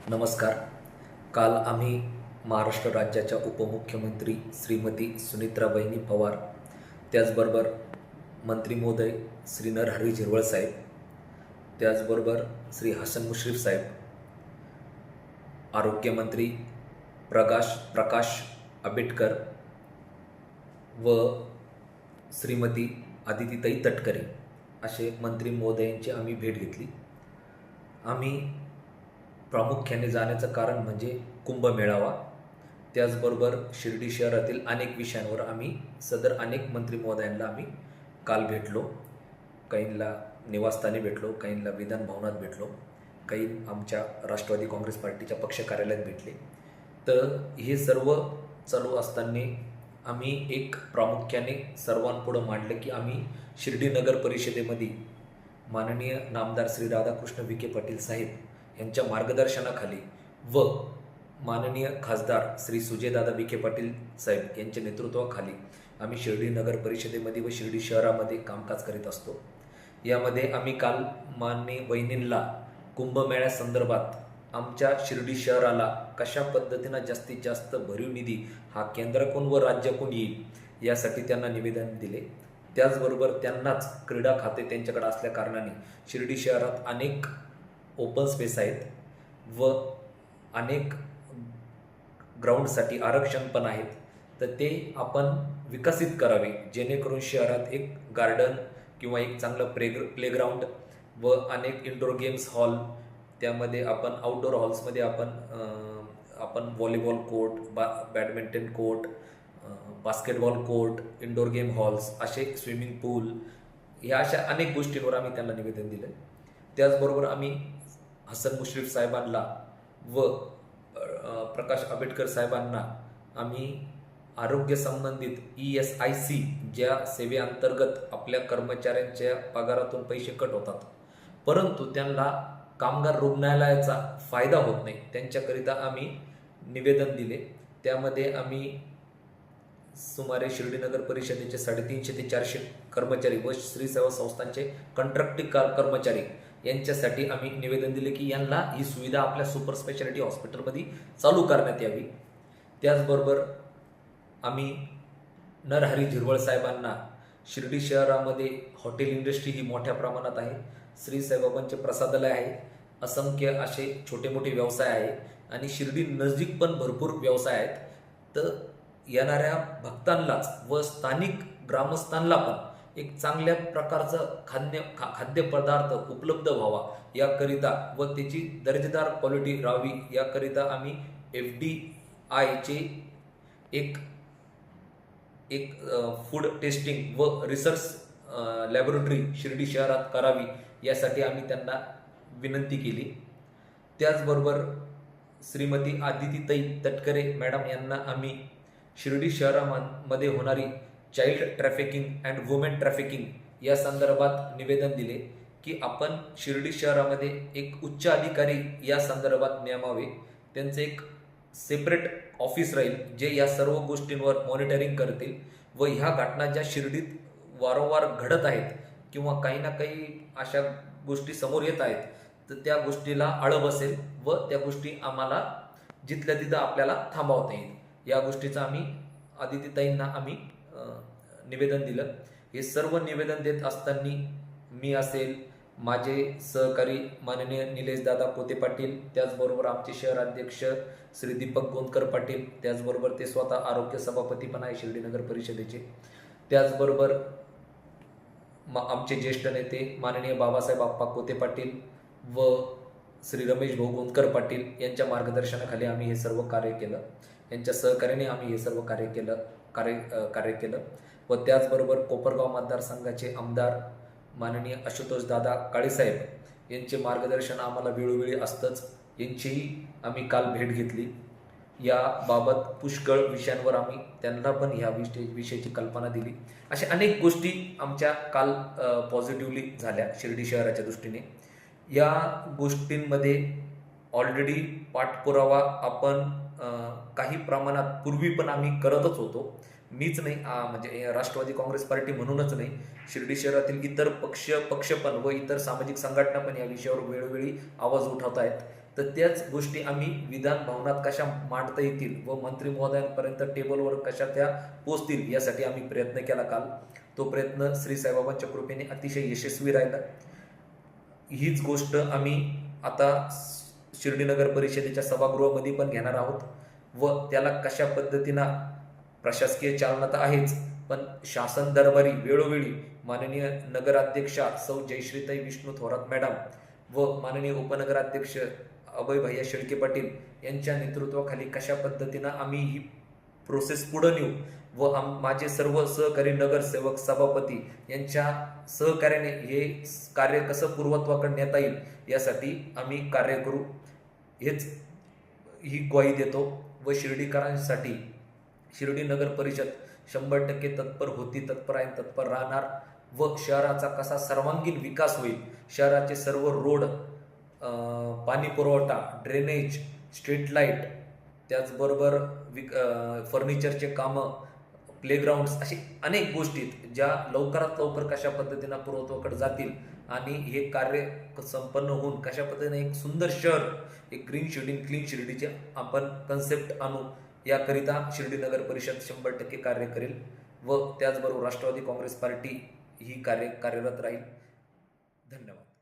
नमस्कार. काल आम्ही महाराष्ट्र राज्याच्या उपमुख्यमंत्री श्रीमती सुनेत्राबाईंनी पवार, त्याचबरोबर मंत्री महोदय श्री नरहरी झिरवळ साहेब, त्याचबरोबर श्री हसन मुश्रीफ साहेब, आरोग्यमंत्री प्रकाश आंबेडकर व श्रीमती आदितीताई तटकरे असे मंत्री महोदयांची आम्ही भेट घेतली. आम्ही प्रामुख्याने जाण्याचं कारण म्हणजे कुंभमेळावा, त्याचबरोबर शिर्डी शहरातील अनेक विषयांवर आम्ही अनेक मंत्री महोदयांना आम्ही काल भेटलो. काहींना निवासस्थानी भेटलो, काहींना विधान भवनात भेटलो, काही आमच्या राष्ट्रवादी काँग्रेस पार्टीच्या पक्ष कार्यालयात भेटले. तर हे सर्व चालू असताना आम्ही एक प्रामुख्याने सर्वांपुढं मांडलं की आम्ही शिर्डी नगर परिषदेमध्ये माननीय नामदार श्री राधाकृष्ण विखे पाटील साहेब यांच्या मार्गदर्शनाखाली व माननीय खासदार श्री सुजयदादा विखे पाटील साहेब यांच्या नेतृत्वाखाली आम्ही शिर्डी नगर परिषदेमध्ये व शिर्डी शहरामध्ये कामकाज करीत असतो. यामध्ये आम्ही काल माननीय वहिनींना कुंभमेळ्यासंदर्भात आमच्या शिर्डी शहराला कशा पद्धतीनं जास्तीत जास्त भरीव निधी हा केंद्राकडून व राज्याकडून येईल यासाठी त्यांना निवेदन दिले. त्याचबरोबर त्यांनाच क्रीडा खाते त्यांच्याकडे असल्या कारणाने शिर्डी शहरात अनेक ओपन स्पेस आहेत व अनेक ग्राउंडसाठी आरक्षण पण आहेत, तर ते आपण विकसित करावे जेणेकरून शहरात एक गार्डन किंवा एक चांगलं प्लेग्राऊंड व अनेक इंडोर गेम्स हॉल, त्यामध्ये आपण आउटडोर हॉल्समध्ये आपण volleyball court, badminton court, basketball court, indoor game halls, असे स्विमिंग पूल, ह्या अशा अनेक गोष्टींवर आम्ही त्यांना निवेदन दिलं. त्याचबरोबर आम्ही हसन मुश्रीफ साहेबांना व प्रकाश आंबेडकर साहेबांना आम्ही आरोग्य संबंधित ESIC ज्या सेवेअंतर्गत आपल्या कर्मचाऱ्यांच्या पगारातून पैसे कट होतात, परंतु त्यांना कामगार रुग्णालयाचा फायदा होत नाही, त्यांच्याकरिता आम्ही निवेदन दिले. त्यामध्ये आम्ही सुमारे शिर्डी नगर परिषदेचे 350 ते 400 कर्मचारी व श्री सेवा संस्थांचे कॉन्ट्रॅक्टिंग कर्मचारी यांच्यासाठी आम्ही निवेदन दिले की यांना ही सुविधा आपल्या सुपर स्पेशालिटी हॉस्पिटलमध्ये चालू करण्यात यावी. त्याचबरोबर आम्ही नरहरी झिरवळ साहेबांना शिर्डी शहरामध्ये हॉटेल इंडस्ट्री ही मोठ्या प्रमाणात आहे, श्री साईबाबांचे प्रसादालय आहे, असंख्य असे छोटे मोठे व्यवसाय आहे आणि शिर्डी नजीक पण भरपूर व्यवसाय आहेत. तर येणाऱ्या भक्तांनाच व स्थानिक ग्रामस्थांना पण एक चांगल्या प्रकारचं खाद्यपदार्थ उपलब्ध व्हावा याकरिता व त्याची दर्जेदार क्वालिटी राहावी याकरिता आम्ही FDIचे एक फूड टेस्टिंग व रिसर्च लॅबोरेटरी शिर्डी शहरात करावी यासाठी आम्ही त्यांना विनंती केली. त्याचबरोबर श्रीमती आदितीताई तटकरे मॅडम यांना आम्ही शिर्डी शहरामध्ये होणारी child trafficking and women trafficking या संदर्भात निवेदन दिले की आपण शिर्डी शहरामध्ये एक उच्च अधिकारी या संदर्भात नेमावे, त्यांचं एक सेपरेट ऑफिस राहील जे या सर्व गोष्टींवर मॉनिटरिंग करतील व ह्या घटना ज्या शिर्डीत वारंवार घडत आहेत किंवा काही ना काही अशा गोष्टी समोर येत आहेत तर त्या गोष्टीला आळ बसेल व त्या गोष्टी आम्हाला जिथल्या तिथं आपल्याला थांबवता येईल. या गोष्टीचं आम्ही आदितीताईंना आम्ही निवेदन दिलं. हे सर्व निवेदन देत असताना मी असेल, माझे सहकारी माननीय निलेशदादा पोते पाटील, त्याचबरोबर आमचे शहराध्यक्ष श्री दीपक गोंदकर पाटील, त्याचबरोबर ते स्वतः आरोग्य सभापती पण आहे शिर्डी नगर परिषदेचे, त्याचबरोबर आमचे ज्येष्ठ नेते माननीय बाबासाहेब आप्पा कोते पाटील व श्री रमेश भाऊ गोंदकर पाटील यांच्या मार्गदर्शनाखाली आम्ही हे सर्व कार्य केलं. यांच्या सहकार्याने आम्ही हे सर्व कार्य केलं व त्याचबरोबर कोपरगाव मतदारसंघाचे आमदार माननीय आशुतोष दादा काळेसाहेब यांचे मार्गदर्शन आम्हाला वेळोवेळी असतंच, यांचीही आम्ही काल भेट घेतली. याबाबत पुष्कळ विषयांवर आम्ही त्यांना पण ह्या विषयाची कल्पना दिली. अशा अनेक गोष्टी आमच्या काल पॉझिटिव्हली झाल्या शिर्डी शहराच्या दृष्टीने. या गोष्टींमध्ये ऑलरेडी पाठपुरावा आपण काही प्रमाणात पूर्वी पण आम्ही करतच होतो. मीच नाही, म्हणजे राष्ट्रवादी काँग्रेस पार्टी म्हणूनच नाही, शिर्डी शहरातील इतर पक्ष पण व इतर सामाजिक संघटना पण या विषयावर वेळोवेळी आवाज उठवत आहेत. तर त्याच गोष्टी आम्ही विधान भवनात कशा मांडता येतील व मंत्री महोदयांपर्यंत टेबलवर कशा त्या पोचतील यासाठी आम्ही प्रयत्न केला काल. तो प्रयत्न श्री साईबाबांच्या कृपेने अतिशय यशस्वी राहिला. हीच गोष्ट आम्ही आता शिर्डी नगर परिषदेच्या सभागृहामध्ये पण घेणार आहोत व त्याला कशा पद्धतीनं प्रशासकीय चालना तर आहेच, पण शासन दरबारी वेळोवेळी माननीय नगराध्यक्षा सौ जयश्रीताई विष्णू थोरात मॅडम व माननीय उपनगराध्यक्ष अभय भैया शेळके पाटील यांच्या नेतृत्वाखाली कशा पद्धतीनं आम्ही ही प्रोसेस पुढे नेऊ व माझे सर्व सहकारी नगरसेवक सभापती यांच्या सहकार्याने हे कार्य कसं पूर्वत्वाकडे नेता येईल यासाठी आम्ही कार्य करू, हेच ही ग्वाही देतो. व शिर्डीकरांसाठी शिर्डी नगर परिषद 100% तत्पर होती, तत्पर आहे, तत्पर राहणार व शहराचा कसा सर्वांगीण विकास होईल, शहराचे सर्व रोड, पाणी पुरवठा, ड्रेनेज, स्ट्रीट लाईट, त्याचबरोबर फर्निचरचे कामं, प्लेग्राऊंड्स, अशी अनेक गोष्टी ज्या लवकरात लवकर कशा पद्धतीनं पूर्वत्वाकडे जातील आणि हे कार्य संपन्न होऊन कशा पद्धतीने एक सुंदर शहर, एक ग्रीन शिर्डी, क्लीन शिर्डीचे आपण कन्सेप्ट आणू याकरिता शिर्डी नगर परिषद 100% कार्य करेल व त्याचबरोबर राष्ट्रवादी काँग्रेस पार्टी ही कार्यरत राहील. धन्यवाद.